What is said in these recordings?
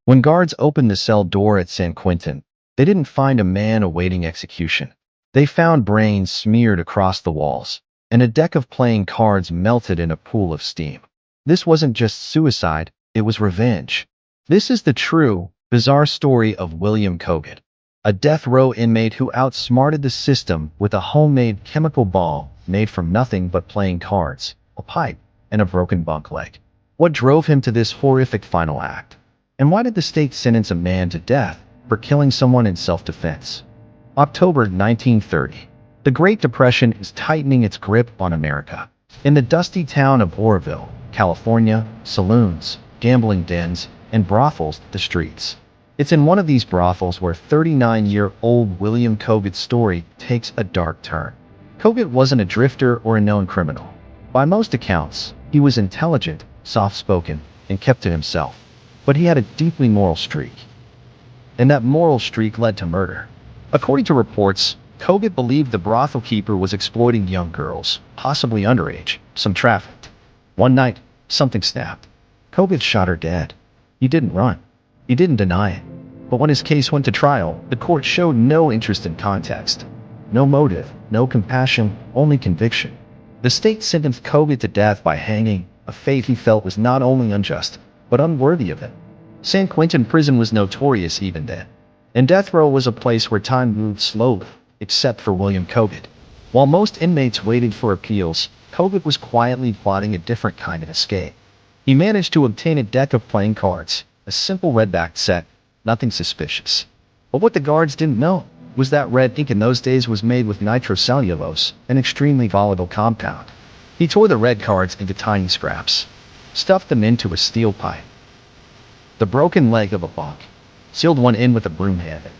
When guards opened the cell door at San Quentin, they didn't find a man awaiting execution. They found brains smeared across the walls, and a deck of playing cards melted in a pool of steam. This wasn't just suicide, it was revenge. This is the true, bizarre story of William Kogut, a death row inmate who outsmarted the system with a homemade chemical ball made from nothing but playing cards, a pipe, and a broken bunk leg. What drove him to this horrific final act? And why did the state sentence a man to death for killing someone in self-defense? October 1930. The Great Depression is tightening its grip on America. In the dusty town of Oroville, California, saloons, gambling dens, and brothels hit the streets. It's in one of these brothels where 39-year-old William Kogut's story takes a dark turn. Kogut wasn't a drifter or a known criminal. By most accounts, he was intelligent, soft-spoken, and kept to himself. But he had a deeply moral streak. And that moral streak led to murder. According to reports, Kogut believed the brothel keeper was exploiting young girls, possibly underage, some trafficked. One night, something snapped. Kogut shot her dead. He didn't run. He didn't deny it. But when his case went to trial, the court showed no interest in context. No motive, no compassion, only conviction. The state sentenced Kogut to death by hanging, a fate he felt was not only unjust, but unworthy of it. San Quentin prison was notorious even then, and death row was a place where time moved slowly, except for William Kogut. While most inmates waited for appeals, Kogut was quietly plotting a different kind of escape. He managed to obtain a deck of playing cards, a simple red-backed set, nothing suspicious. But what the guards didn't know was that red ink in those days was made with nitrocellulose, an extremely volatile compound. He tore the red cards into tiny scraps, stuffed them into a steel pipe, the broken leg of a bunk, sealed one in with a broom handle.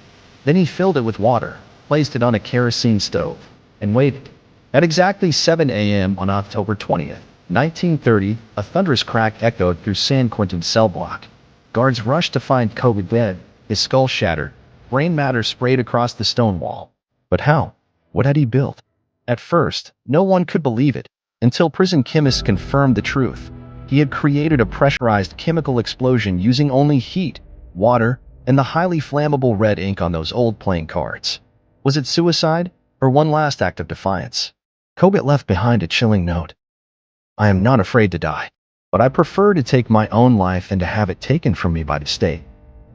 Then he filled it with water, placed it on a kerosene stove, and waited. At exactly 7 a.m. on October 20th, 1930, a thunderous crack echoed through San Quentin's cell block. Guards rushed to find Kogut dead, his skull shattered, brain matter sprayed across the stone wall. But how? What had he built? At first, no one could believe it, until prison chemists confirmed the truth. He had created a pressurized chemical explosion using only heat, water, and the highly flammable red ink on those old playing cards. Was it suicide, or one last act of defiance? Kogut left behind a chilling note. I am not afraid to die, but I prefer to take my own life than to have it taken from me by the state.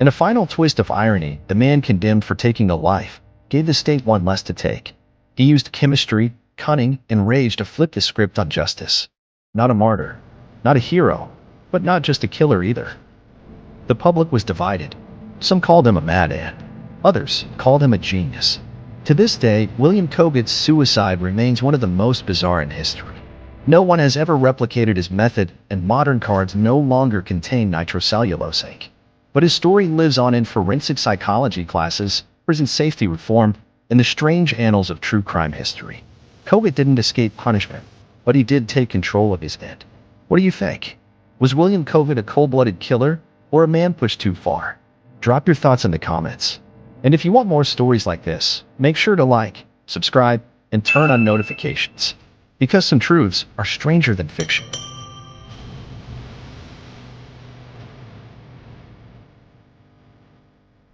In a final twist of irony, the man condemned for taking a life gave the state one less to take. He used chemistry, cunning, and rage to flip the script on justice. Not a martyr, not a hero, but not just a killer either. The public was divided. Some called him a madman. Others called him a genius. To this day, William Kogut's suicide remains one of the most bizarre in history. No one has ever replicated his method, and modern cards no longer contain nitrocellulose ink. But his story lives on in forensic psychology classes, prison safety reform, and the strange annals of true crime history. Kogut didn't escape punishment, but he did take control of his end. What do you think? Was William Kogut a cold-blooded killer, or a man pushed too far? Drop your thoughts in the comments. And if you want more stories like this, make sure to like, subscribe, and turn on notifications. Because some truths are stranger than fiction.